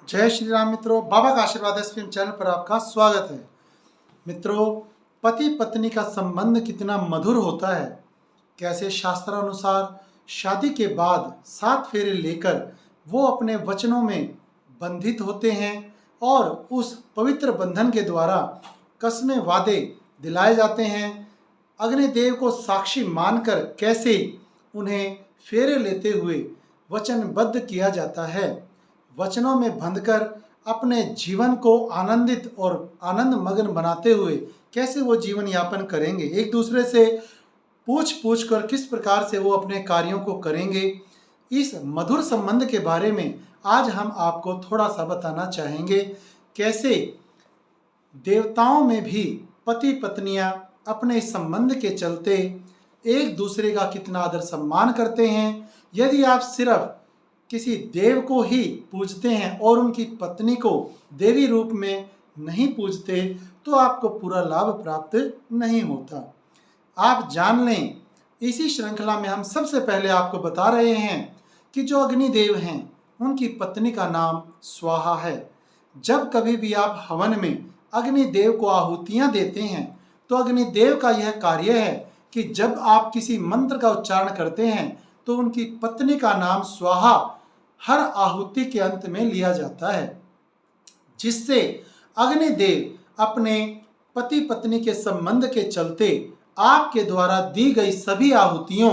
जय श्री राम मित्रों, बाबा का आशीर्वाद इस फिल्म चैनल पर आपका स्वागत है। मित्रों, पति पत्नी का संबंध कितना मधुर होता है। कैसे शास्त्रानुसार शादी के बाद 7 फेरे लेकर वो अपने वचनों में बंधित होते हैं और उस पवित्र बंधन के द्वारा कसमें वादे दिलाए जाते हैं। अग्निदेव को साक्षी मानकर कैसे उन्हें फेरे लेते हुए वचनबद्ध किया जाता है। वचनों में बंधकर अपने जीवन को आनंदित और आनंद मग्न बनाते हुए कैसे वो जीवन यापन करेंगे, एक दूसरे से पूछ कर किस प्रकार से वो अपने कार्यों को करेंगे, इस मधुर संबंध के बारे में आज हम आपको थोड़ा सा बताना चाहेंगे। कैसे देवताओं में भी पति पत्नियां अपने इस संबंध के चलते एक दूसरे का कितना आदर सम्मान करते हैं। यदि आप सिर्फ किसी देव को ही पूजते हैं और उनकी पत्नी को देवी रूप में नहीं पूजते तो आपको पूरा लाभ प्राप्त नहीं होता। आप जान लें, इसी श्रृंखला में हम सबसे पहले आपको बता रहे हैं कि जो अग्निदेव हैं उनकी पत्नी का नाम स्वाहा है। जब कभी भी आप हवन में अग्निदेव को आहुतियां देते हैं तो अग्निदेव का यह कार्य है कि जब आप किसी मंत्र का उच्चारण करते हैं तो उनकी पत्नी का नाम स्वाहा हर आहुति के अंत में लिया जाता है, जिससे अग्निदेव अपने पति पत्नी के संबंध के चलते आपके द्वारा दी गई सभी आहुतियों,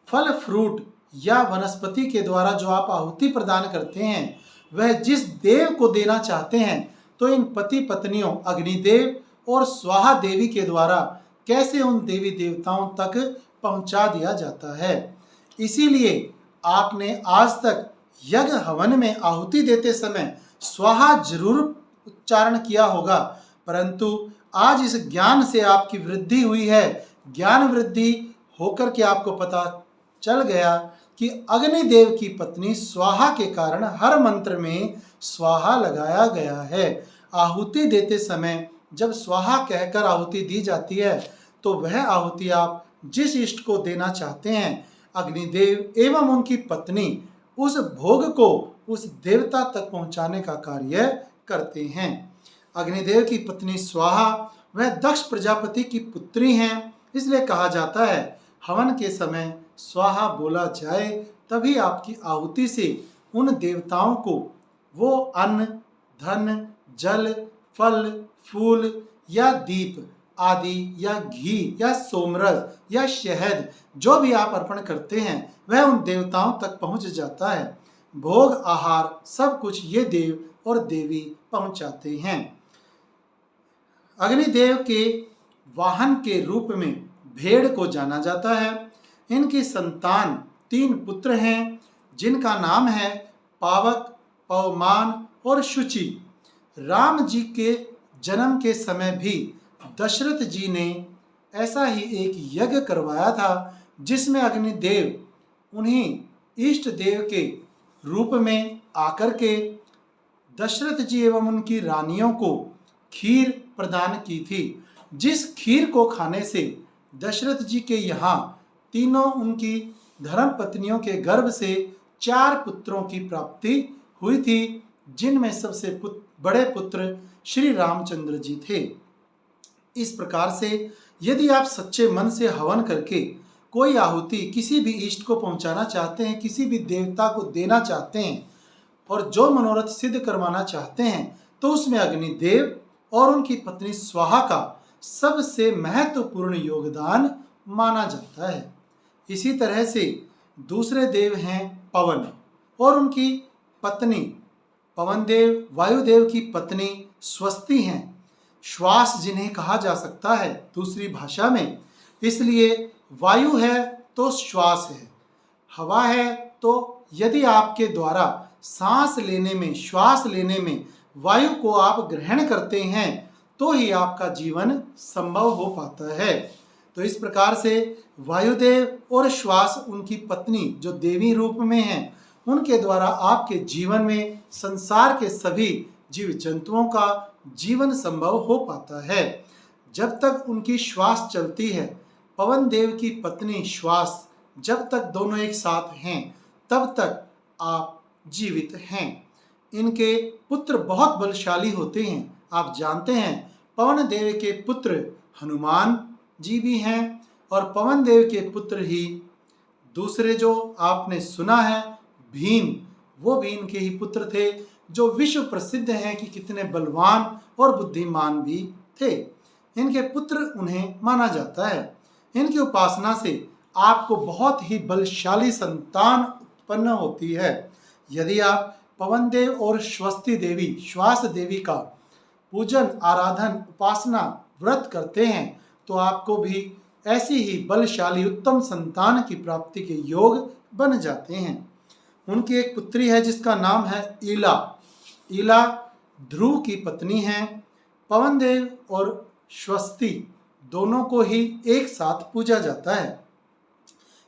फल फ्रूट या वनस्पति के द्वारा जो आप आहुति प्रदान करते हैं वह जिस देव को देना चाहते हैं तो इन पति पत्नियों अग्निदेव और स्वाहा देवी के द्वारा कैसे उन देवी देवताओं तक पहुंचा दिया जाता है। इसीलिए आपने आज तक यज्ञ हवन में आहुति देते समय स्वाहा जरूर उच्चारण किया होगा, परंतु आज इस ज्ञान से आपकी वृद्धि हुई है। ज्ञान वृद्धि होकर के आपको पता चल गया कि अग्निदेव की पत्नी स्वाहा के कारण हर मंत्र में स्वाहा लगाया गया है। आहुति देते समय जब स्वाहा कहकर आहुति दी जाती है तो वह आहुति आप जिस इष्ट को देना चाहते हैं अग्निदेव एवं उनकी पत्नी उस भोग को उस देवता तक पहुंचाने का कार्य करते हैं। अग्निदेव की पत्नी स्वाहा वह दक्ष प्रजापति की पुत्री हैं, इसलिए कहा जाता है हवन के समय स्वाहा बोला जाए तभी आपकी आहुति से उन देवताओं को वो अन्न, धन, जल, फल, फूल या दीप आदि या घी या सोमरस या शहद जो भी आप अर्पण करते हैं वह उन देवताओं तक पहुंच जाता है। भोग आहार सब कुछ ये देव और देवी पहुंचाते हैं। अग्निदेव के वाहन के रूप में भेड़ को जाना जाता है। इनकी संतान 3 पुत्र हैं जिनका नाम है पावक, पवमान और शुचि। राम जी के जन्म के समय भी दशरथ जी ने ऐसा ही एक यज्ञ करवाया था जिसमें अग्निदेव उन्हीं इष्ट देव के रूप में आकर के दशरथ जी एवं उनकी रानियों को खीर प्रदान की थी, जिस खीर को खाने से दशरथ जी के यहाँ तीनों उनकी धर्म पत्नियों के गर्भ से 4 पुत्रों की प्राप्ति हुई थी, जिनमें सबसे बड़े पुत्र श्री रामचंद्र जी थे। इस प्रकार से यदि आप सच्चे मन से हवन करके कोई आहुति किसी भी इष्ट को पहुंचाना चाहते हैं, किसी भी देवता को देना चाहते हैं और जो मनोरथ सिद्ध करवाना चाहते हैं तो उसमें अग्निदेव और उनकी पत्नी स्वाहा का सबसे महत्वपूर्ण योगदान माना जाता है। इसी तरह से दूसरे देव हैं पवन और उनकी पत्नी पवन देव वायुदेव की पत्नी स्वस्ति हैं। श्वास जिन्हें कहा जा सकता है दूसरी भाषा में, इसलिए वायु है तो श्वास है, हवा है तो यदि आपके द्वारा सांस लेने में, श्वास लेने में वायु को आप ग्रहण करते हैं तो ही आपका जीवन संभव हो पाता है। तो इस प्रकार से वायुदेव और श्वास उनकी पत्नी जो देवी रूप में हैं उनके द्वारा आपके जीवन में संसार के सभी जीव जंतुओं का जीवन संभव हो पाता है। जब तक उनकी श्वास चलती है, पवन देव की पत्नी श्वास जब तक दोनों एक साथ हैं तब तक आप जीवित हैं। इनके पुत्र बहुत बलशाली होते हैं। आप जानते हैं पवन देव के पुत्र हनुमान जी भी हैं और पवन देव के पुत्र ही दूसरे जो आपने सुना है भीम, वो भी इनके ही पुत्र थे, जो विश्व प्रसिद्ध हैं कि कितने बलवान और बुद्धिमान भी थे। इनके पुत्र उन्हें माना जाता है। इनकी उपासना से आपको बहुत ही बलशाली संतान उत्पन्न होती है। यदि आप पवन देव और स्वस्ति देवी श्वास देवी का पूजन, आराधन, उपासना, व्रत करते हैं तो आपको भी ऐसी ही बलशाली उत्तम संतान की प्राप्ति के योग बन जाते हैं। उनकी एक पुत्री है जिसका नाम है ईला। ईला ध्रुव की पत्नी है। पवन देव और स्वस्ति दोनों को ही एक साथ पूजा जाता है।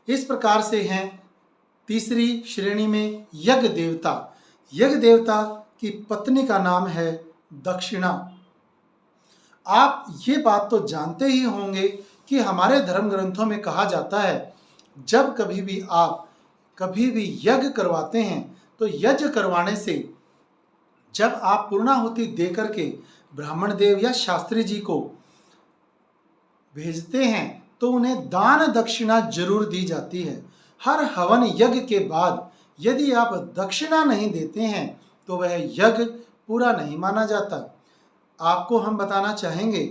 इस प्रकार से हैं तीसरी श्रेणी में यज्ञ देवता। यज्ञ देवता की पत्नी का नाम है दक्षिणा। आप ये बात तो जानते ही होंगे कि हमारे धर्म ग्रंथों में कहा जाता है जब कभी भी आप कभी भी यज्ञ करवाते हैं तो यज्ञ करवाने से जब आप पूर्णाहुति दे करके ब्राह्मण देव या शास्त्री जी को भेजते हैं तो उन्हें दान दक्षिणा जरूर दी जाती है। हर हवन यज्ञ के बाद यदि आप दक्षिणा नहीं देते हैं तो वह यज्ञ पूरा नहीं माना जाता। आपको हम बताना चाहेंगे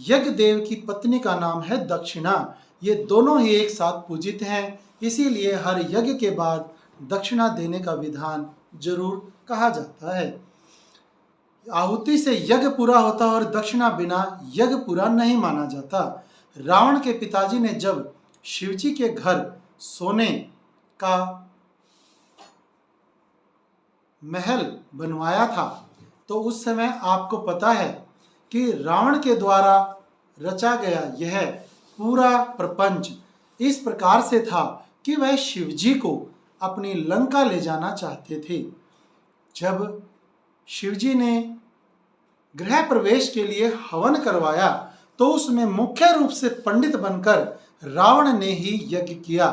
यज्ञ देव की पत्नी का नाम है दक्षिणा। ये दोनों ही एक साथ पूजित हैं, इसीलिए हर यज्ञ के बाद दक्षिणा देने का विधान जरूर कहा जाता है। आहुति से यज्ञ पूरा होता और दक्षिणा बिना यज्ञ पूरा नहीं माना जाता। रावण के पिताजी ने जब शिवजी के घर सोने का महल बनवाया था तो उस समय आपको पता है कि रावण के द्वारा रचा गया यह पूरा प्रपंच इस प्रकार से था कि वह शिवजी को अपनी लंका ले जाना चाहते थे। जब शिवजी ने गृह प्रवेश के लिए हवन करवाया तो उसमें मुख्य रूप से पंडित बनकर रावण ने ही यज्ञ किया।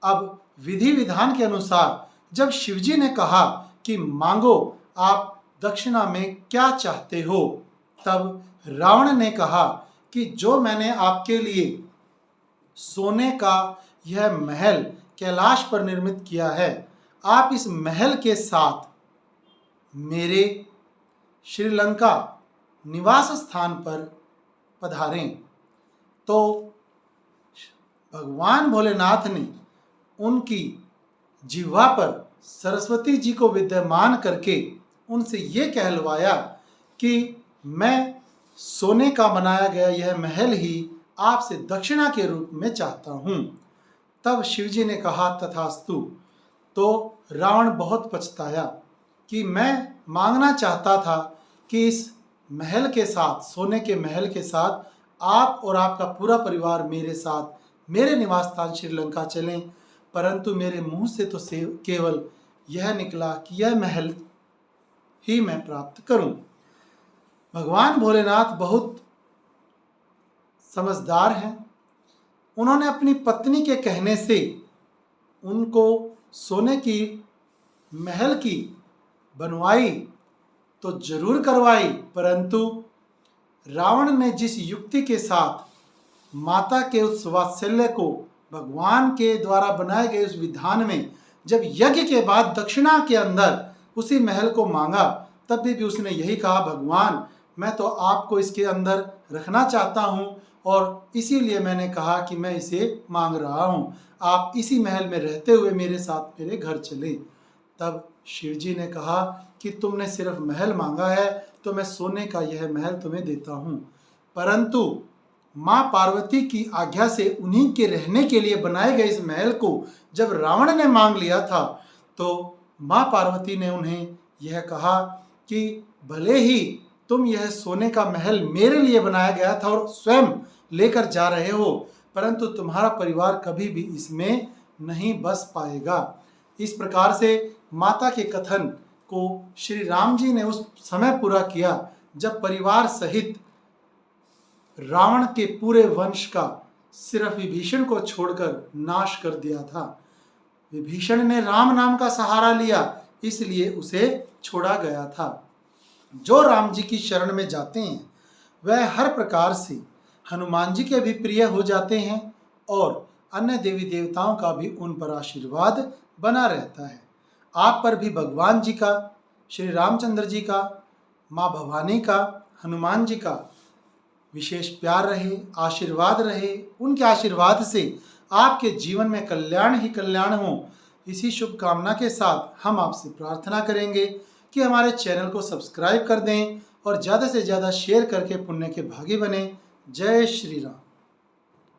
अब विधि विधान के अनुसार जब शिवजी ने कहा कि मांगो आप दक्षिणा में क्या चाहते हो, तब रावण ने कहा कि जो मैंने आपके लिए सोने का यह महल कैलाश पर निर्मित किया है, आप इस महल के साथ मेरे श्रीलंका निवास स्थान पर पधारें। तो भगवान भोलेनाथ ने उनकी जिह्वा पर सरस्वती जी को विद्यमान करके उनसे ये कहलवाया कि मैं सोने का बनाया गया यह महल ही आपसे दक्षिणा के रूप में चाहता हूँ। तब शिवजी ने कहा तथास्तु। तो रावण बहुत पछताया कि मैं मांगना चाहता था कि इस महल के साथ, सोने के महल के साथ आप और आपका पूरा परिवार मेरे साथ मेरे निवास स्थान श्रीलंका चलें, परंतु मेरे मुंह से तो केवल यह निकला कि यह महल ही मैं प्राप्त करूं। भगवान भोलेनाथ बहुत समझदार हैं। उन्होंने अपनी पत्नी के कहने से उनको सोने की महल की बनवाई तो जरूर करवाई, परंतु रावण ने जिस युक्ति के साथ माता के उस वात्सल्य को भगवान के द्वारा बनाए गए उस विधान में जब यज्ञ के बाद दक्षिणा के अंदर उसी महल को मांगा, तब भी उसने यही कहा भगवान मैं तो आपको इसके अंदर रखना चाहता हूँ और इसीलिए मैंने कहा कि मैं इसे मांग रहा हूँ, आप इसी महल में रहते हुए मेरे साथ मेरे घर चले। तब शिवजी ने कहा कि तुमने सिर्फ महल मांगा है तो मैं सोने का यह महल तुम्हें देता हूँ, परंतु माँ पार्वती की आज्ञा से उन्हीं के रहने के लिए बनाए गए इस महल को जब रावण ने मांग लिया था तो माँ पार्वती ने उन्हें यह कहा कि भले ही तुम यह सोने का महल मेरे लिए बनाया गया था और स्वयं लेकर जा रहे हो, परंतु तुम्हारा परिवार कभी भी इसमें नहीं बस पाएगा। इस प्रकार से माता के कथन को श्री राम जी ने उस समय पूरा किया जब परिवार सहित रावण के पूरे वंश का सिर्फ विभीषण को छोड़कर नाश कर दिया था। विभीषण ने राम नाम का सहारा लिया, इसलिए उसे छोड़ा गया था। जो राम जी की शरण में जाते हैं वह हर प्रकार से हनुमान जी के भी प्रिय हो जाते हैं और अन्य देवी देवताओं का भी उन पर आशीर्वाद बना रहता है। आप पर भी भगवान जी का, श्री रामचंद्र जी का, माँ भवानी का, हनुमान जी का विशेष प्यार रहे, आशीर्वाद रहे। उनके आशीर्वाद से आपके जीवन में कल्याण ही कल्याण हो, इसी शुभकामना के साथ हम आपसे प्रार्थना करेंगे कि हमारे चैनल को सब्सक्राइब कर दें और ज़्यादा से ज़्यादा शेयर करके पुण्य के भागी बने। जय श्री राम।